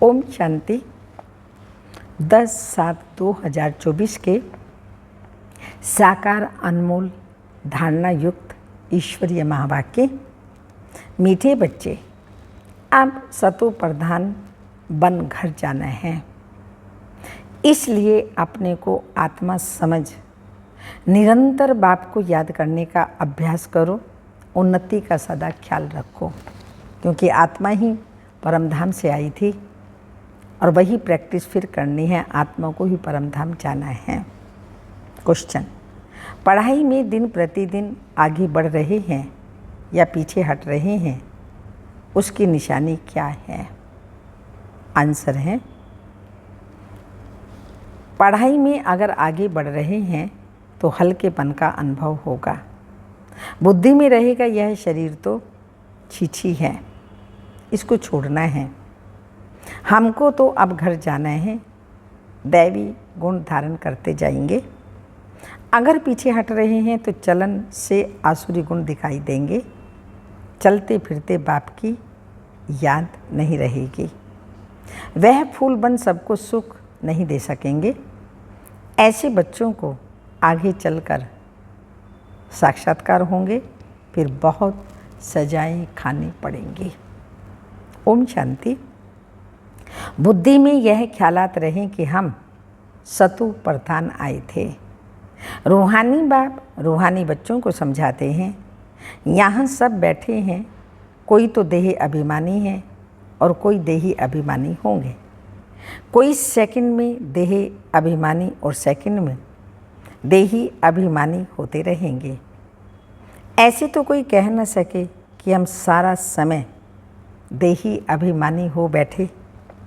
ओम शांति। 10/7/2024 के साकार अनमोल धारणा युक्त ईश्वरीय महावाक्य। मीठे बच्चे, अब सतो प्रधान बन घर जाना है, इसलिए अपने को आत्मा समझ निरंतर बाप को याद करने का अभ्यास करो। उन्नति का सदा ख्याल रखो, क्योंकि आत्मा ही परमधाम से आई थी और वही प्रैक्टिस फिर करनी है। आत्मा को ही परमधाम जाना है। क्वेश्चन, पढ़ाई में दिन प्रतिदिन आगे बढ़ रहे हैं या पीछे हट रहे हैं, उसकी निशानी क्या है? आंसर है, पढ़ाई में अगर आगे बढ़ रहे हैं तो हल्केपन का अनुभव होगा। बुद्धि में रहेगा यह शरीर तो छीछी है, इसको छोड़ना है, हमको तो अब घर जाना है। दैवी गुण धारण करते जाएंगे। अगर पीछे हट रहे हैं तो चलन से आसुरी गुण दिखाई देंगे। चलते फिरते बाप की याद नहीं रहेगी। वह फूल बन सबको सुख नहीं दे सकेंगे। ऐसे बच्चों को आगे चलकर साक्षात्कार होंगे, फिर बहुत सजाएं खानी पड़ेंगी। ओम शांति। बुद्धि में यह ख्यालात रहें कि हम सतु प्रधान आए थे। रूहानी बाप रूहानी बच्चों को समझाते हैं, यहाँ सब बैठे हैं, कोई तो देही अभिमानी है और कोई देही अभिमानी होंगे। कोई सेकंड में देही अभिमानी और सेकंड में देही अभिमानी होते रहेंगे। ऐसे तो कोई कह न सके कि हम सारा समय देही अभिमानी हो बैठे।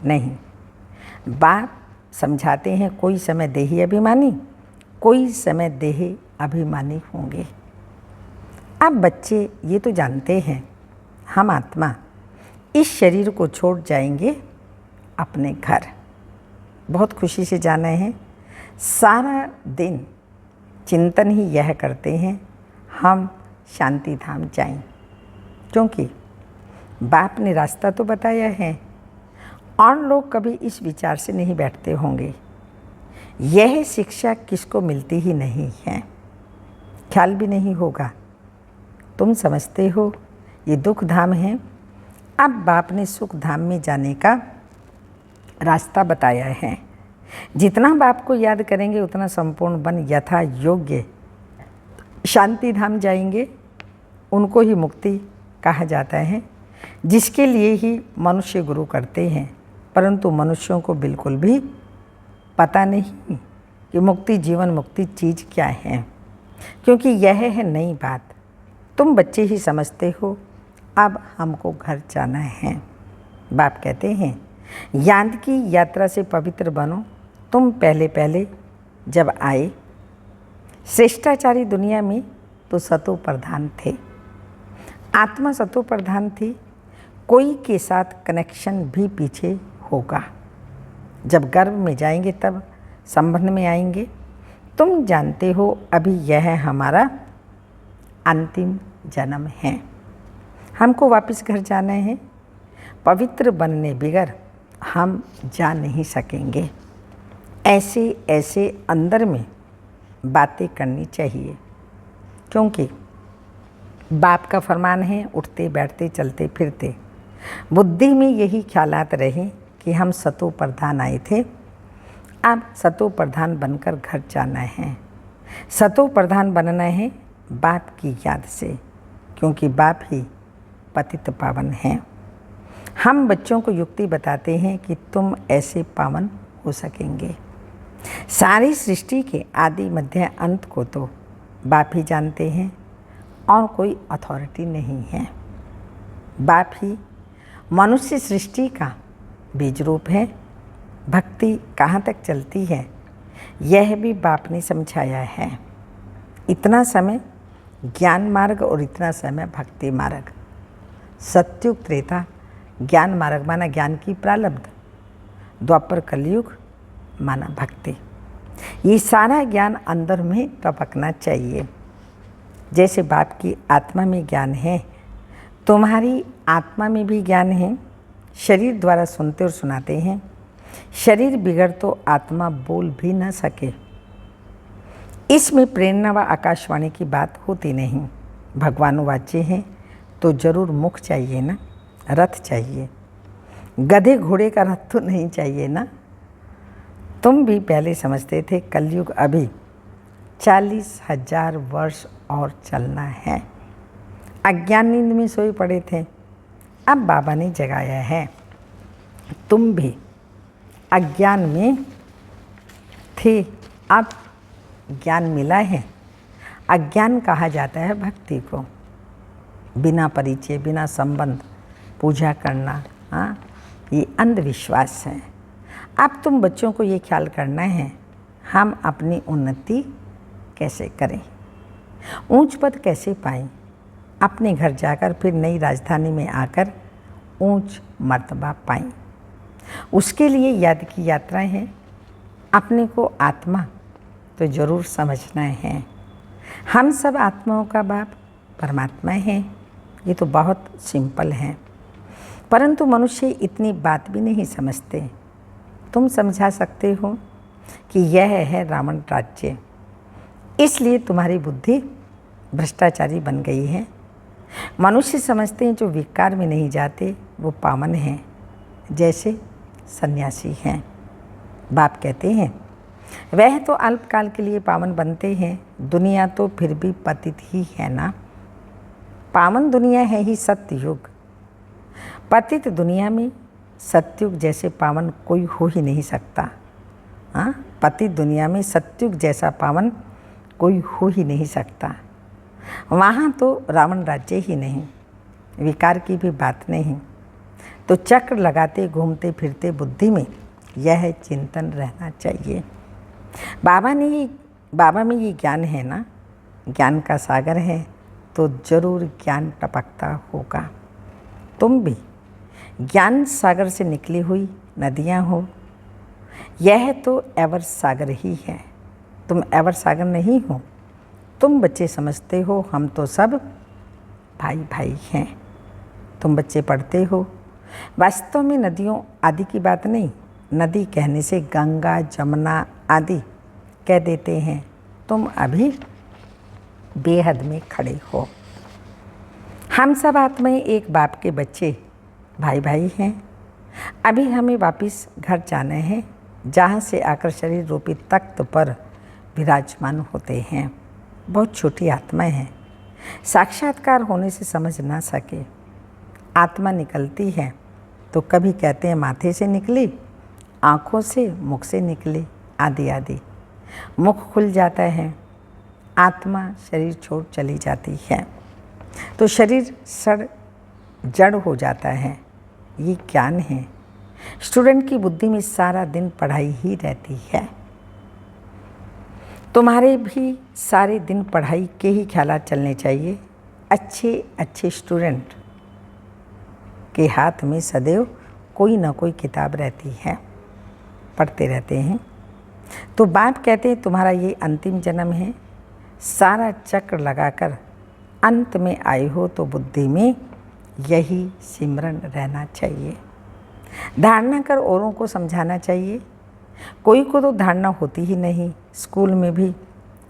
नहीं, बाप समझाते हैं कोई समय देही अभिमानी, कोई समय देही अभिमानी होंगे। अब बच्चे ये तो जानते हैं हम आत्मा इस शरीर को छोड़ जाएंगे अपने घर। बहुत खुशी से जाना है। सारा दिन चिंतन ही यह करते हैं हम शांति धाम जाएं, क्योंकि बाप ने रास्ता तो बताया है और लोग कभी इस विचार से नहीं बैठते होंगे। यह शिक्षा किसको मिलती ही नहीं है, ख्याल भी नहीं होगा। तुम समझते हो ये दुख धाम है। अब बाप ने सुख धाम में जाने का रास्ता बताया है। जितना बाप को याद करेंगे उतना संपूर्ण बन यथा योग्य शांति धाम जाएंगे। उनको ही मुक्ति कहा जाता है, जिसके लिए ही मनुष्य गुरु करते हैं। परंतु मनुष्यों को बिल्कुल भी पता नहीं कि मुक्ति जीवन मुक्ति चीज़ क्या है, क्योंकि यह है नई बात। तुम बच्चे ही समझते हो। अब हमको घर जाना है। बाप कहते हैं याद की यात्रा से पवित्र बनो। तुम पहले पहले जब आए श्रेष्ठाचारी दुनिया में तो सतो प्रधान थे। आत्मा सतो प्रधान थी। कोई के साथ कनेक्शन भी पीछे होगा। जब गर्भ में जाएंगे तब संबंध में आएंगे। तुम जानते हो अभी यह हमारा अंतिम जन्म है। हमको वापस घर जाना है। पवित्र बनने बगैर हम जा नहीं सकेंगे। ऐसे ऐसे अंदर में बातें करनी चाहिए, क्योंकि बाप का फरमान है उठते बैठते चलते फिरते। बुद्धि में यही ख्यालात रहे कि हम सतो प्रधान आए थे, अब सतो प्रधान बनकर घर जाना है। सतो प्रधान बनना है बाप की याद से, क्योंकि बाप ही पतित पावन हैं। हम बच्चों को युक्ति बताते हैं कि तुम ऐसे पावन हो सकेंगे। सारी सृष्टि के आदि मध्य अंत को तो बाप ही जानते हैं और कोई अथॉरिटी नहीं है। बाप ही मनुष्य सृष्टि का बीज रूप है। भक्ति कहाँ तक चलती है यह भी बाप ने समझाया है। इतना समय ज्ञान मार्ग और इतना समय भक्ति मार्ग। सत्युग त्रेता ज्ञान मार्ग माना ज्ञान की प्रारब्ध, द्वापर कलयुग माना भक्ति। ये सारा ज्ञान अंदर में टपकना चाहिए। जैसे बाप की आत्मा में ज्ञान है, तुम्हारी आत्मा में भी ज्ञान है, शरीर द्वारा सुनते और सुनाते हैं। शरीर बिगड़ तो आत्मा बोल भी न सके। इसमें प्रेरणा व आकाशवाणी की बात होती नहीं। भगवान वाच्य हैं तो जरूर मुख चाहिए ना, रथ चाहिए। गधे घोड़े का रथ तो नहीं चाहिए ना। तुम भी पहले समझते थे कलयुग अभी 40,000 वर्ष और चलना है। अज्ञान नींद में सोए पड़े थे, अब बाबा ने जगाया है। तुम भी अज्ञान में थे, अब ज्ञान मिला है। अज्ञान कहा जाता है भक्ति को। बिना परिचय, बिना संबंध पूजा करना, ये अंधविश्वास है। अब तुम बच्चों को ये ख्याल करना है हम अपनी उन्नति कैसे करें, ऊंच पद कैसे पाएं, अपने घर जाकर फिर नई राजधानी में आकर ऊंच मर्तबा पाएं। उसके लिए याद की यात्रा है। अपने को आत्मा तो जरूर समझना है। हम सब आत्माओं का बाप परमात्मा है। ये तो बहुत सिंपल है, परंतु मनुष्य इतनी बात भी नहीं समझते। तुम समझा सकते हो कि यह है रावण राज्य, इसलिए तुम्हारी बुद्धि भ्रष्टाचारी बन गई है। मनुष्य समझते हैं जो विकार में नहीं जाते वो पावन हैं, जैसे सन्यासी हैं। बाप कहते हैं वह तो अल्पकाल के लिए पावन बनते हैं, दुनिया तो फिर भी पतित ही है ना। पावन दुनिया है ही सत्ययुग। पतित दुनिया में सत्युग जैसे पावन कोई हो ही नहीं सकता। पतित दुनिया में सत्युग जैसा पावन कोई हो ही नहीं सकता। वहाँ तो रावण राज्य ही नहीं, विकार की भी बात नहीं। तो चक्र लगाते घूमते फिरते बुद्धि में यह चिंतन रहना चाहिए। बाबा में ये ज्ञान है ना, ज्ञान का सागर है तो जरूर ज्ञान टपकता होगा। तुम भी ज्ञान सागर से निकली हुई नदियाँ हो। यह तो एवर सागर ही है, तुम एवर सागर नहीं हो। तुम बच्चे समझते हो हम तो सब भाई भाई हैं। तुम बच्चे पढ़ते हो, वास्तव में नदियों आदि की बात नहीं। नदी कहने से गंगा जमुना आदि कह देते हैं। तुम अभी बेहद में खड़े हो। हम सब आत्माएं एक बाप के बच्चे भाई भाई हैं। अभी हमें वापस घर जाना है, जहाँ से आकर शरीर रूपी तख्त पर विराजमान होते हैं। बहुत छोटी आत्माएं हैं, साक्षात्कार होने से समझ ना सके। आत्मा निकलती है तो कभी कहते हैं माथे से निकली, आँखों से, मुख से निकली, आदि आदि। मुख खुल जाता है, आत्मा शरीर छोड़ चली जाती है तो शरीर सड़ जड़ हो जाता है। ये ज्ञान है। स्टूडेंट की बुद्धि में सारा दिन पढ़ाई ही रहती है। तुम्हारे भी सारे दिन पढ़ाई के ही ख्यालात चलने चाहिए। अच्छे अच्छे स्टूडेंट के हाथ में सदैव कोई ना कोई किताब रहती है, पढ़ते रहते हैं। तो बाप कहते हैं तुम्हारा ये अंतिम जन्म है। सारा चक्र लगाकर अंत में आए हो तो बुद्धि में यही सिमरन रहना चाहिए। धारणा कर औरों को समझाना चाहिए। कोई को तो धारणा होती ही नहीं। स्कूल में भी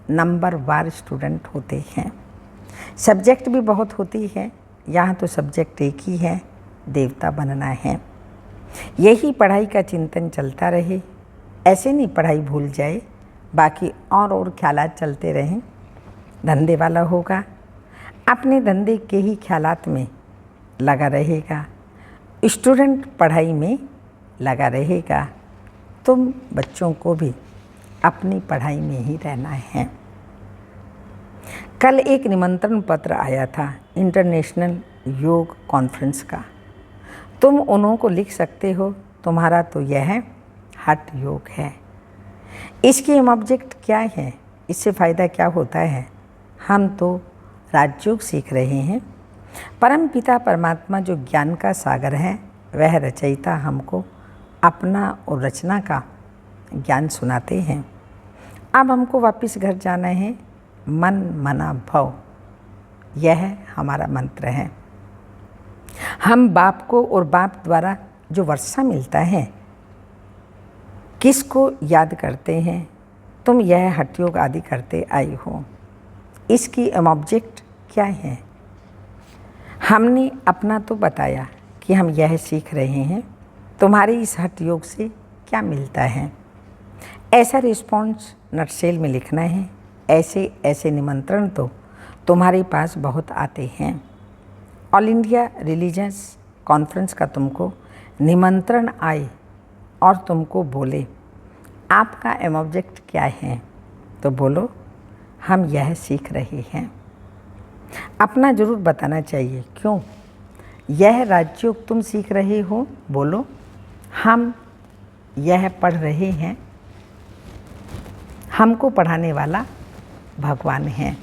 नंबर वार स्टूडेंट होते हैं। सब्जेक्ट भी बहुत होती है, यहाँ तो सब्जेक्ट एक ही है, देवता बनना है। यही पढ़ाई का चिंतन चलता रहे। ऐसे नहीं पढ़ाई भूल जाए, बाकी और ख्यालात चलते रहें। धंधे वाला होगा, अपने धंधे के ही ख्यालात में लगा रहेगा। स्टूडेंट पढ़ाई में लगा रहेगा। तुम बच्चों को भी अपनी पढ़ाई में ही रहना है। कल एक निमंत्रण पत्र आया था इंटरनेशनल योग कॉन्फ्रेंस का। तुम उन्हों को लिख सकते हो। तुम्हारा तो यह हठ योग है। इसकी हम ऑब्जेक्ट क्या है, इससे फ़ायदा क्या होता है? हम तो राजयोग सीख रहे हैं। परम पिता परमात्मा जो ज्ञान का सागर है, वह रचयिता हमको अपना और रचना का ज्ञान सुनाते हैं। अब हमको वापस घर जाना है। मन मना भव, यह हमारा मंत्र है। हम बाप को और बाप द्वारा जो वर्षा मिलता है किसको याद करते हैं? तुम यह हठ योग आदि करते आई हो, इसकी ऑब्जेक्ट क्या है? हमने अपना तो बताया कि हम यह सीख रहे हैं, तुम्हारे इस हठ योग से क्या मिलता है? ऐसा रिस्पॉन्स नटशेल में लिखना है। ऐसे ऐसे निमंत्रण तो तुम्हारे पास बहुत आते हैं। ऑल इंडिया रिलीजियस कॉन्फ्रेंस का तुमको निमंत्रण आए और तुमको बोले आपका एम ऑब्जेक्ट क्या है, तो बोलो हम यह सीख रहे हैं। अपना जरूर बताना चाहिए, क्यों यह राजयोग तुम सीख रहे हो? बोलो हम यह पढ़ रहे हैं, हमको पढ़ाने वाला भगवान है,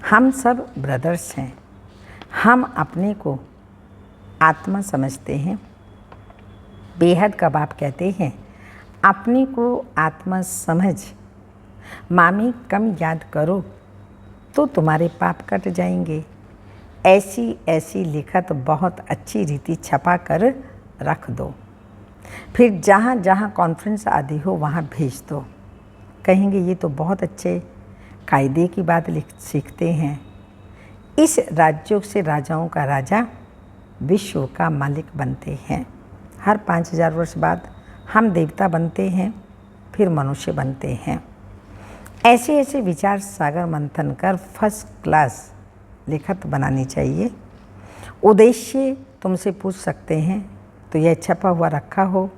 हम सब ब्रदर्स हैं, हम अपने को आत्मा समझते हैं। बेहद का बाप कहते हैं अपने को आत्मा समझ मामी कम याद करो तो तुम्हारे पाप कट जाएंगे। ऐसी ऐसी लिखत बहुत अच्छी रीति छपा कर रख दो, फिर जहाँ जहाँ कॉन्फ्रेंस आदि हो वहाँ भेज दो। कहेंगे ये तो बहुत अच्छे कायदे की बात सीखते हैं। इस राजयोग से राजाओं का राजा विश्व का मालिक बनते हैं। हर 5000 वर्ष बाद हम देवता बनते हैं, फिर मनुष्य बनते हैं। ऐसे ऐसे विचार सागर मंथन कर फर्स्ट क्लास लिखत बनानी चाहिए। उद्देश्य तुमसे पूछ सकते हैं तो यह छपा हुआ रखा हो,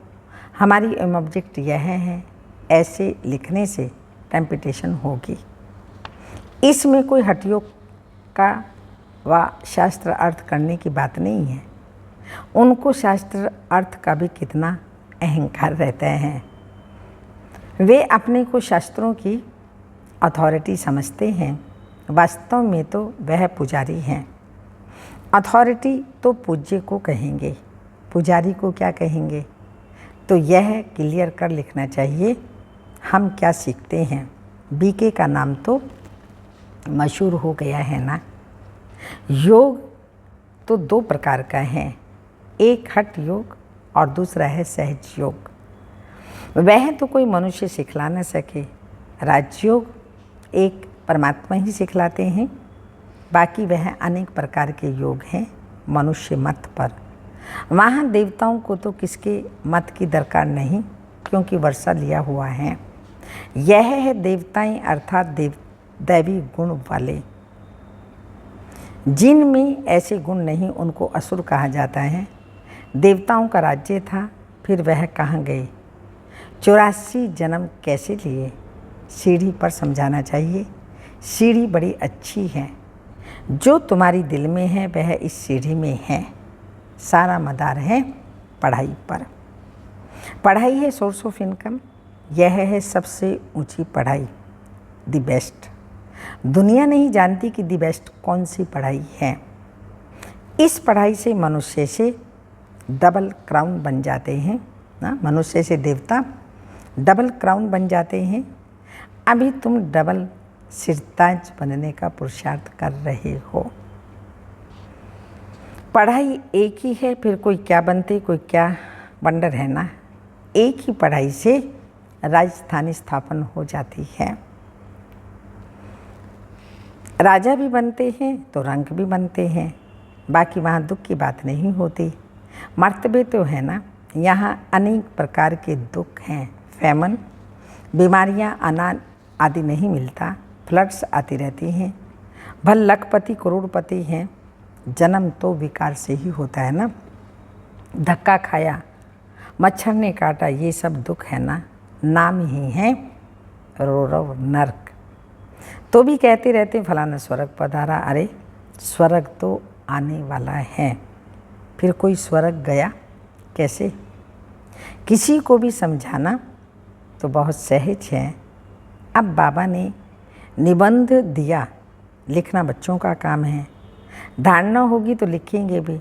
हमारी एम ऑब्जेक्ट यह है, ऐसे लिखने से टेम्पटेशन होगी। इसमें कोई हठयोग का व शास्त्र अर्थ करने की बात नहीं है। उनको शास्त्र अर्थ का भी कितना अहंकार रहता है। वे अपने को शास्त्रों की अथॉरिटी समझते हैं, वास्तव में तो वह पुजारी हैं। अथॉरिटी तो पूज्य को कहेंगे, पुजारी को क्या कहेंगे? तो यह क्लियर कर लिखना चाहिए हम क्या सीखते हैं। बीके का नाम तो मशहूर हो गया है ना। योग तो 2 प्रकार का है, एक हठ योग और दूसरा है सहज योग। वह तो कोई मनुष्य सिखला न सके। राजयोग एक परमात्मा ही सिखलाते हैं, बाकी वह अनेक प्रकार के योग हैं मनुष्य मत पर। वहाँ देवताओं को तो किसके मत की दरकार नहीं, क्योंकि वर्षा लिया हुआ है। यह है देवताएं अर्थात दैवी गुण वाले। जिनमें ऐसे गुण नहीं उनको असुर कहा जाता है। देवताओं का राज्य था, फिर वह कहाँ गए? 84 जन्म कैसे लिए? सीढ़ी पर समझाना चाहिए। सीढ़ी बड़ी अच्छी है, जो तुम्हारी दिल में है वह इस सीढ़ी में है। सारा मदार है पढ़ाई पर। पढ़ाई है सोर्स ऑफ इनकम। यह है सबसे ऊंची पढ़ाई, द बेस्ट। दुनिया नहीं जानती कि द बेस्ट कौन सी पढ़ाई है। इस पढ़ाई से मनुष्य से डबल क्राउन बन जाते हैं ना, मनुष्य से देवता डबल क्राउन बन जाते हैं। अभी तुम डबल सिरताज बनने का पुरुषार्थ कर रहे हो। पढ़ाई एक ही है, फिर कोई क्या बनते कोई क्या वंडर है ना। एक ही पढ़ाई से राजधानी स्थापन हो जाती है। राजा भी बनते हैं तो रंक भी बनते हैं, बाकी वहाँ दुख की बात नहीं होती। मर्तबे तो है ना, यहाँ अनेक प्रकार के दुख हैं। फैमन, बीमारियाँ, अनाज आदि नहीं मिलता, फ्लड्स आती रहती हैं। भल लखपति करोड़पति हैं, जन्म तो विकार से ही होता है ना। धक्का खाया, मच्छर ने काटा, ये सब दुख है ना। नाम ही है रोरव नर्क। तो भी कहते रहते फलाना स्वर्ग पधारा। अरे स्वर्ग तो आने वाला है, फिर कोई स्वर्ग गया कैसे? किसी को भी समझाना तो बहुत सहज है। अब बाबा ने निबंध दिया, लिखना बच्चों का काम है। धारणा होगी तो लिखेंगे भी।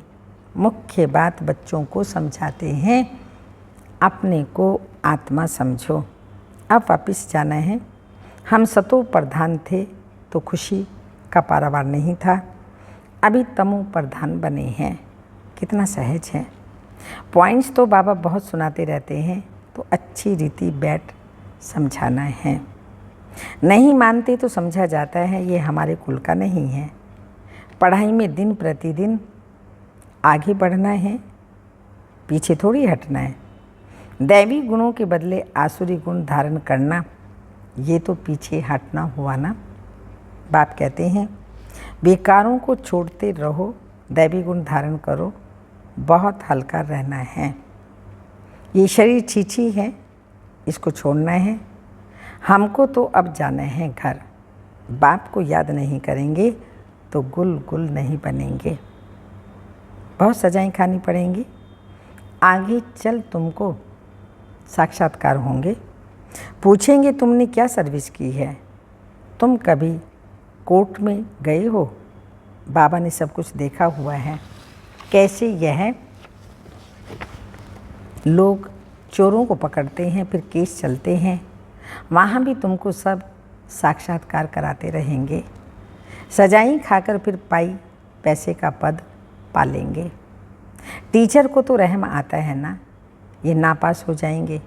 मुख्य बात बच्चों को समझाते हैं, अपने को आत्मा समझो। अब वापिस जाना है। हम सतो प्रधान थे तो खुशी का पारावार नहीं था, अभी तमो प्रधान बने हैं। कितना सहज है। पॉइंट्स तो बाबा बहुत सुनाते रहते हैं, तो अच्छी रीति बैठ समझाना है। नहीं मानते तो समझा जाता है ये हमारे कुल का नहीं है। पढ़ाई में दिन प्रतिदिन आगे बढ़ना है, पीछे थोड़ी हटना है। दैवी गुणों के बदले आसुरी गुण धारण करना, ये तो पीछे हटना हुआ ना। बाप कहते हैं बेकारों को छोड़ते रहो, दैवी गुण धारण करो, बहुत हल्का रहना है। ये शरीर छीछी है, इसको छोड़ना है। हमको तो अब जाना है घर। बाप को याद नहीं करेंगे तो गुल गुल नहीं बनेंगे। बहुत सजाएं खानी पड़ेंगी। आगे चल तुमको साक्षात्कार होंगे। पूछेंगे तुमने क्या सर्विस की है। तुम कभी कोर्ट में गए हो? बाबा ने सब कुछ देखा हुआ है। कैसे यह लोग चोरों को पकड़ते हैं, फिर केस चलते हैं। वहाँ भी तुमको सब साक्षात्कार कराते रहेंगे। सजाई खाकर फिर पाई पैसे का पद पालेंगे। टीचर को तो रहम आता है ना, ये नापास हो जाएंगे।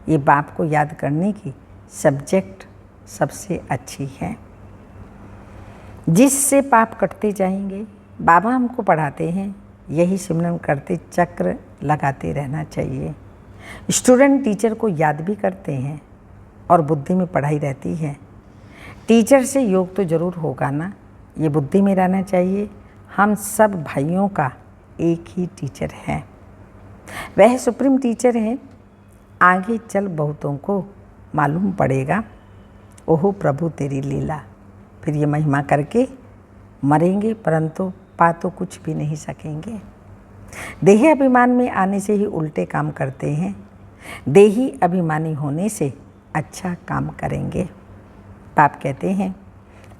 ये बाप को याद करने की सब्जेक्ट सबसे अच्छी है, जिससे पाप कटते जाएंगे। बाबा हमको पढ़ाते हैं, यही सिमरन करते चक्र लगाते रहना चाहिए। स्टूडेंट टीचर को याद भी करते हैं और बुद्धि में पढ़ाई रहती है। टीचर से योग तो ज़रूर होगा ना, ये बुद्धि में रहना चाहिए। हम सब भाइयों का एक ही टीचर है, वह सुप्रीम टीचर है। आगे चल बहुतों को मालूम पड़ेगा, ओहो प्रभु तेरी लीला। फिर ये महिमा करके मरेंगे, परंतु पा तो कुछ भी नहीं सकेंगे। देही अभिमान में आने से ही उल्टे काम करते हैं। देही अभिमानी होने से अच्छा काम करेंगे। बाप कहते हैं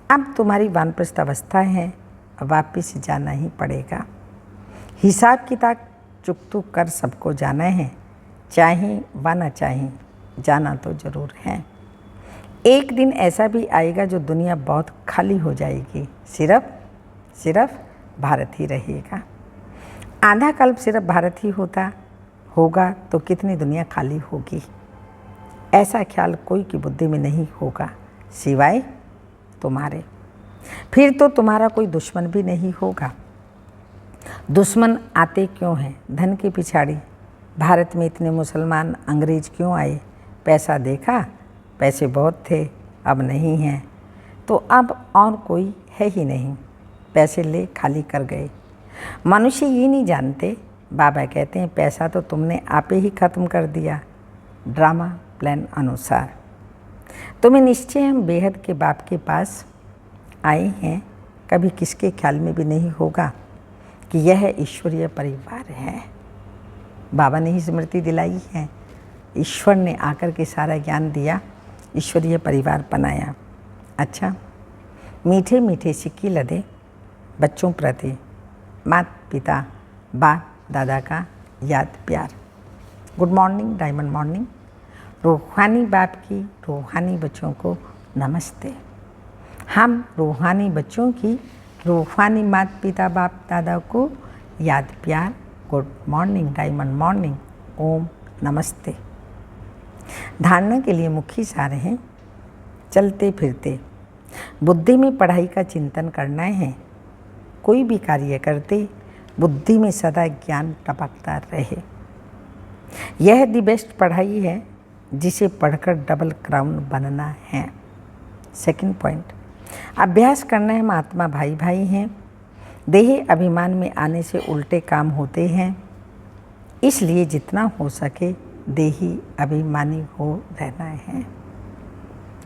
अब तुम्हारी वानप्रस्थ अवस्था है, वापिस जाना ही पड़ेगा। हिसाब किताब चुकतू कर सबको जाना है, चाहे व न चाहे जाना तो ज़रूर है। एक दिन ऐसा भी आएगा जो दुनिया बहुत खाली हो जाएगी, सिर्फ भारत ही रहेगा। आधा कल्प सिर्फ भारत ही होगा तो कितनी दुनिया खाली होगी। ऐसा ख्याल कोई की बुद्धि में नहीं होगा सिवाय तुम्हारे। फिर तो तुम्हारा कोई दुश्मन भी नहीं होगा। दुश्मन आते क्यों हैं? धन के पिछाड़ी। भारत में इतने मुसलमान अंग्रेज क्यों आए? पैसा देखा, पैसे बहुत थे, अब नहीं हैं, तो अब और कोई है ही नहीं। पैसे ले खाली कर गए। मनुष्य ये नहीं जानते, बाबा कहते हैं पैसा तो तुमने आपे ही ख़त्म कर दिया, ड्रामा प्लान अनुसार। तुम्हें निश्चय हम बेहद के बाप के पास आए हैं। कभी किसके ख्याल में भी नहीं होगा कि यह ईश्वरीय परिवार है। बाबा ने ही स्मृति दिलाई है, ईश्वर ने आकर के सारा ज्ञान दिया, ईश्वरीय परिवार बनाया। अच्छा, मीठे मीठे सिक्के लदे बच्चों प्रति माता पिता बाप दादा का याद प्यार। Good morning, diamond morning. रूहानी बाप की रूहानी बच्चों को नमस्ते। हम रूहानी बच्चों की रूहानी माता पिता बाप दादा को याद प्यार। गुड मॉर्निंग, डायमंड मॉर्निंग, ओम नमस्ते। धारणा के लिए मुख्य सार हैं, चलते फिरते बुद्धि में पढ़ाई का चिंतन करना है। कोई भी कार्य करते बुद्धि में सदा ज्ञान टपकता रहे। यह दी बेस्ट पढ़ाई है जिसे पढ़कर डबल क्राउन बनना है। सेकंड पॉइंट, अभ्यास करना है। महात्मा भाई भाई हैं। देही अभिमान में आने से उल्टे काम होते हैं, इसलिए जितना हो सके देही अभिमानी हो रहना है।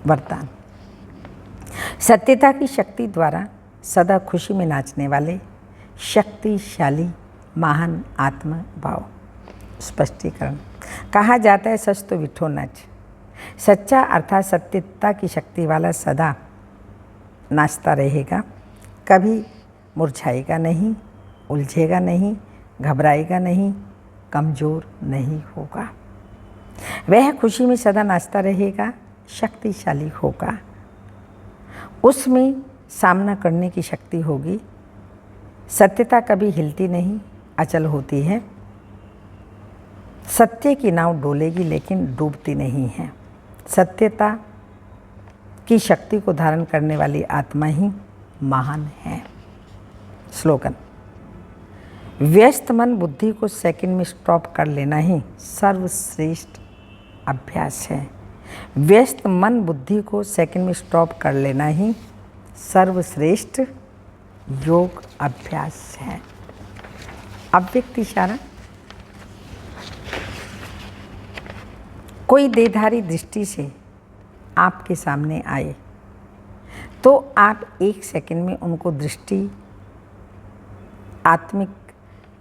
वरदान, सत्यता की शक्ति द्वारा सदा खुशी में नाचने वाले शक्तिशाली महान आत्मा भाव। स्पष्टीकरण, कहा जाता है सच तो विठो नच। सच्चा अर्थात सत्यता की शक्ति वाला सदा नाचता रहेगा, कभी मुरझाएगा नहीं, उलझेगा नहीं, घबराएगा नहीं, कमज़ोर नहीं होगा। वह खुशी में सदा नाचता रहेगा, शक्तिशाली होगा। उसमें सामना करने की शक्ति होगी। सत्यता कभी हिलती नहीं, अचल होती है। सत्य की नाव डोलेगी लेकिन डूबती नहीं है। सत्यता की शक्ति को धारण करने वाली आत्मा ही महान है। स्लोगन: व्यस्त मन बुद्धि को सेकंड में स्टॉप कर लेना ही सर्वश्रेष्ठ अभ्यास है। व्यस्त मन बुद्धि को सेकंड में स्टॉप कर लेना ही सर्वश्रेष्ठ योग अभ्यास है। अव्यक्त इशारा: कोई देहधारी दृष्टि से आपके सामने आए तो आप 1 सेकंड में उनको आत्मिक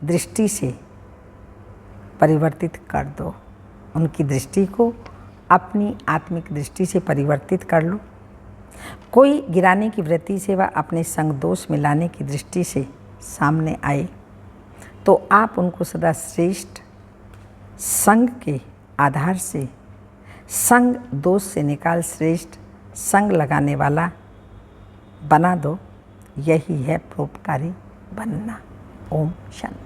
दृष्टि से परिवर्तित कर दो। उनकी दृष्टि को अपनी आत्मिक दृष्टि से परिवर्तित कर लो। कोई गिराने की वृत्ति से व अपने संग दोष मिलाने की दृष्टि से सामने आए तो आप उनको सदा श्रेष्ठ संग के आधार से संग दोष से निकाल श्रेष्ठ संग लगाने वाला बना दो। यही है परोपकारी बनना। ओम शांति।